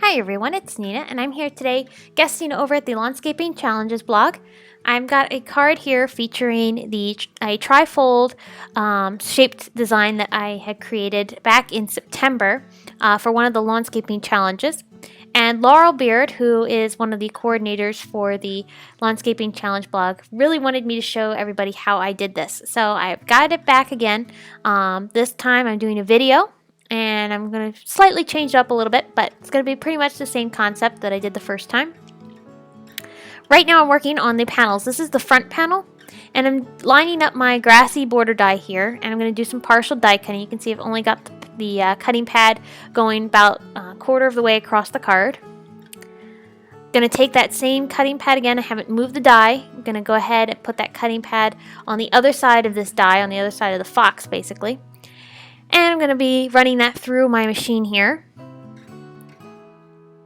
Hi everyone, it's Nina, and I'm here today guesting over at the Landscaping Challenges blog. I've got a card here featuring a trifold shaped design that I had created back in September for one of the Landscaping Challenges. And Laurel Beard, who is one of the coordinators for the Landscaping Challenge blog, really wanted me to show everybody how I did this. So I've got it back again. This time I'm doing a video. And I'm going to slightly change it up a little bit, but it's going to be pretty much the same concept that I did the first time. Right now I'm working on the panels. This is the front panel, and I'm lining up my grassy border die here, and I'm going to do some partial die cutting. You can see I've only got the cutting pad going about a quarter of the way across the card. I'm going to take that same cutting pad again. I haven't moved the die. I'm going to go ahead and put that cutting pad on the other side of this die, on the other side of the fox basically. And I'm going to be running that through my machine here.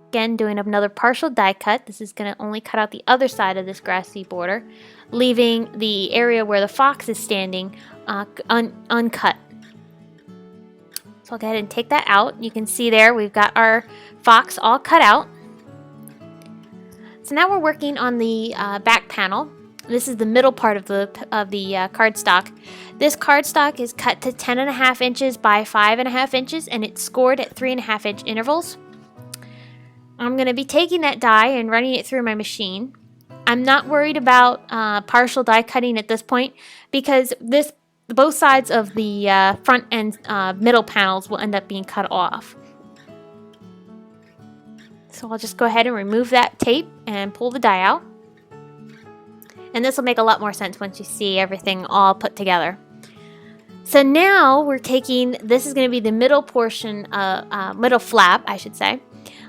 Again, doing another partial die cut. This is going to only cut out the other side of this grassy border, leaving the area where the fox is standing uncut. So I'll go ahead and take that out. You can see there we've got our fox all cut out. So now we're working on the back panel. This is the middle part of the cardstock. This cardstock is cut to 10.5 inches by 5.5 inches, and it's scored at 3.5 inch intervals. I'm going to be taking that die and running it through my machine. I'm not worried about partial die cutting at this point because both sides of the front and middle panels will end up being cut off. So I'll just go ahead and remove that tape and pull the die out. And this will make a lot more sense once you see everything all put together. So now we're taking, this is going to be the middle portion, middle flap, I should say.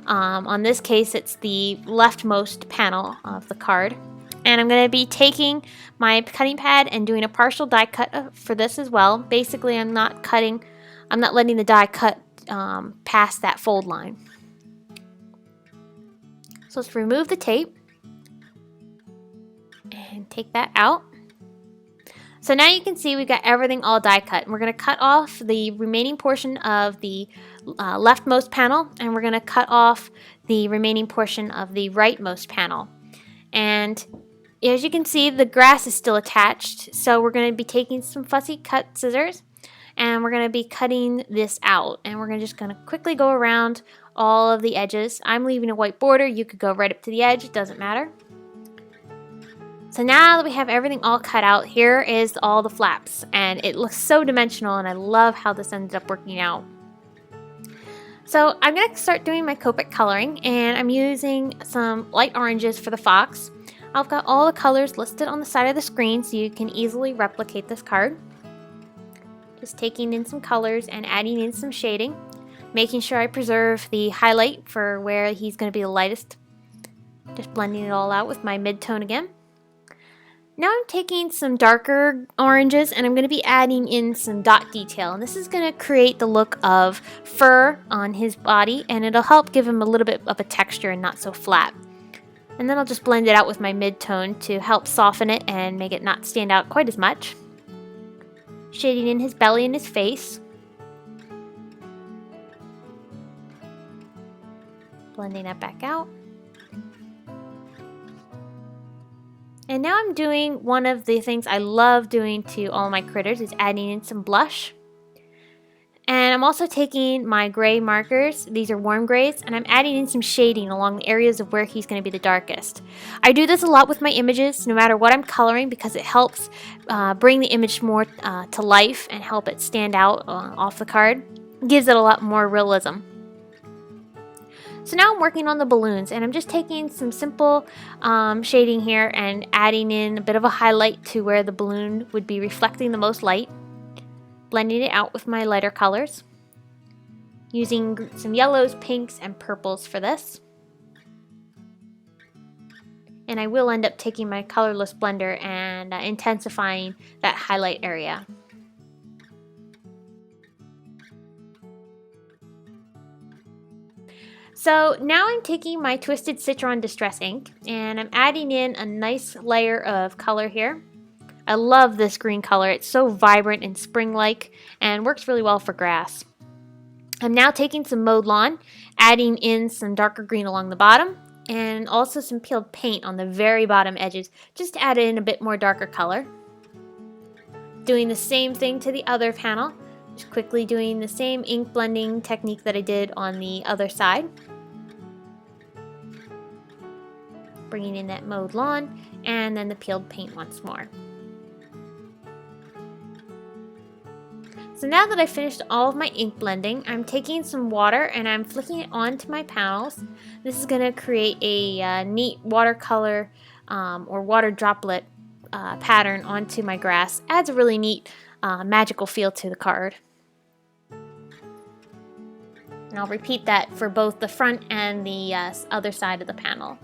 On this case, it's the leftmost panel of the card. And I'm going to be taking my cutting pad and doing a partial die cut for this as well. Basically, I'm not letting the die cut past that fold line. So let's remove the tape. And take that out. So now you can see we've got everything all die cut. And we're going to cut off the remaining portion of the leftmost panel, and we're going to cut off the remaining portion of the rightmost panel. And as you can see, the grass is still attached, so we're going to be taking some fussy cut scissors, and we're going to be cutting this out. And we're just going to quickly go around all of the edges. I'm leaving a white border. You could go right up to the edge. It doesn't matter. So now that we have everything all cut out, here is all the flaps, and it looks so dimensional, and I love how this ended up working out. So I'm going to start doing my Copic coloring, and I'm using some light oranges for the fox. I've got all the colors listed on the side of the screen so you can easily replicate this card. Just taking in some colors and adding in some shading, making sure I preserve the highlight for where he's going to be the lightest. Just blending it all out with my mid-tone again. Now I'm taking some darker oranges and I'm going to be adding in some dot detail, and this is going to create the look of fur on his body, and it'll help give him a little bit of a texture and not so flat. And then I'll just blend it out with my mid-tone to help soften it and make it not stand out quite as much. Shading in his belly and his face. Blending that back out. And now I'm doing one of the things I love doing to all my critters is adding in some blush. And I'm also taking my gray markers, these are warm grays, and I'm adding in some shading along the areas of where he's going to be the darkest. I do this a lot with my images, no matter what I'm coloring, because it helps bring the image more to life and help it stand out off the card. It gives it a lot more realism. So now I'm working on the balloons, and I'm just taking some simple shading here and adding in a bit of a highlight to where the balloon would be reflecting the most light. Blending it out with my lighter colors. Using some yellows, pinks, and purples for this. And I will end up taking my colorless blender and intensifying that highlight area. So now I'm taking my Twisted Citron Distress ink and I'm adding in a nice layer of color here. I love this green color. It's so vibrant and spring-like and works really well for grass. I'm now taking some mowed lawn, adding in some darker green along the bottom, and also some peeled paint on the very bottom edges, just to add in a bit more darker color. Doing the same thing to the other panel, just quickly doing the same ink blending technique that I did on the other side. Bringing in that mowed lawn, and then the peeled paint once more. So now that I've finished all of my ink blending, I'm taking some water and I'm flicking it onto my panels. This is going to create a neat watercolor or water droplet pattern onto my grass. Adds a really neat magical feel to the card. And I'll repeat that for both the front and the other side of the panel.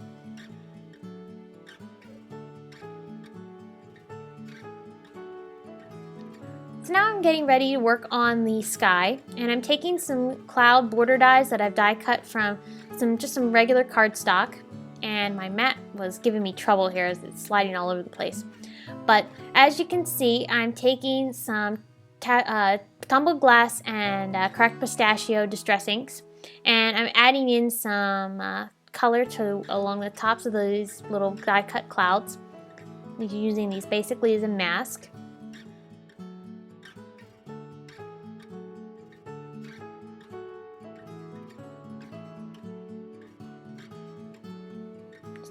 So now I'm getting ready to work on the sky, and I'm taking some cloud border dies that I've die cut from just some regular cardstock, and my mat was giving me trouble here as it's sliding all over the place. But as you can see, I'm taking some tumbled glass and cracked pistachio distress inks, and I'm adding in some color along the tops of these little die cut clouds. I'm using these basically as a mask.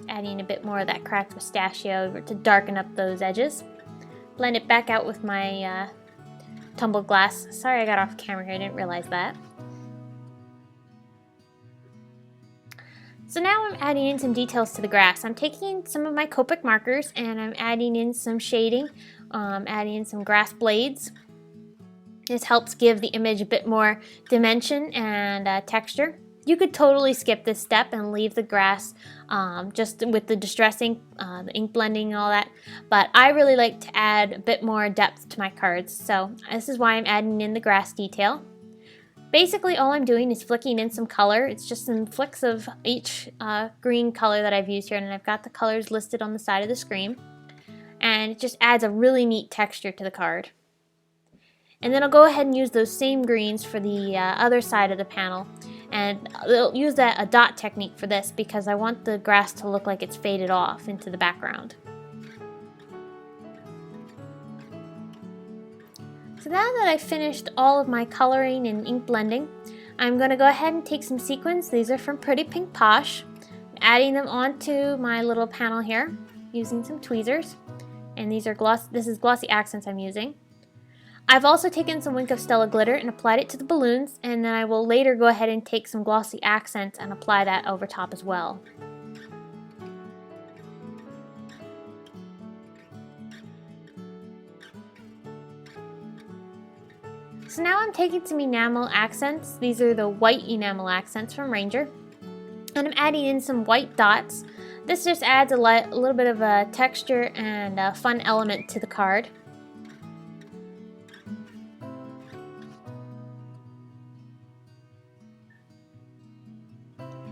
Adding a bit more of that cracked pistachio to darken up those edges. Blend it back out with my tumbled glass. Sorry I got off camera here, I didn't realize that. So now I'm adding in some details to the grass. I'm taking some of my Copic markers and I'm adding in some shading, adding in some grass blades. This helps give the image a bit more dimension and texture. You could totally skip this step and leave the grass just with the distress ink, the ink blending and all that, but I really like to add a bit more depth to my cards, so this is why I'm adding in the grass detail. Basically all I'm doing is flicking in some color. It's just some flicks of each green color that I've used here, and I've got the colors listed on the side of the screen, and it just adds a really neat texture to the card. And then I'll go ahead and use those same greens for the other side of the panel. And I'll use a dot technique for this because I want the grass to look like it's faded off into the background. So now that I've finished all of my coloring and ink blending, I'm going to go ahead and take some sequins. These are from Pretty Pink Posh. I'm adding them onto my little panel here using some tweezers. And these are this is Glossy Accents I'm using. I've also taken some Wink of Stella glitter and applied it to the balloons, and then I will later go ahead and take some Glossy Accents and apply that over top as well. So now I'm taking some Enamel Accents. These are the white Enamel Accents from Ranger. And I'm adding in some white dots. This just adds a little bit of a texture and a fun element to the card.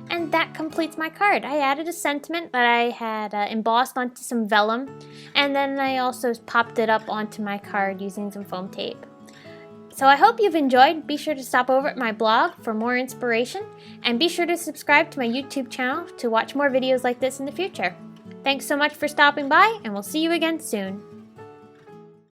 And that completes my card. I added a sentiment that I had embossed onto some vellum, and then I also popped it up onto my card using some foam tape. So I hope you've enjoyed. Be sure to stop over at my blog for more inspiration, and be sure to subscribe to my YouTube channel to watch more videos like this in the future. Thanks so much for stopping by, and we'll see you again soon.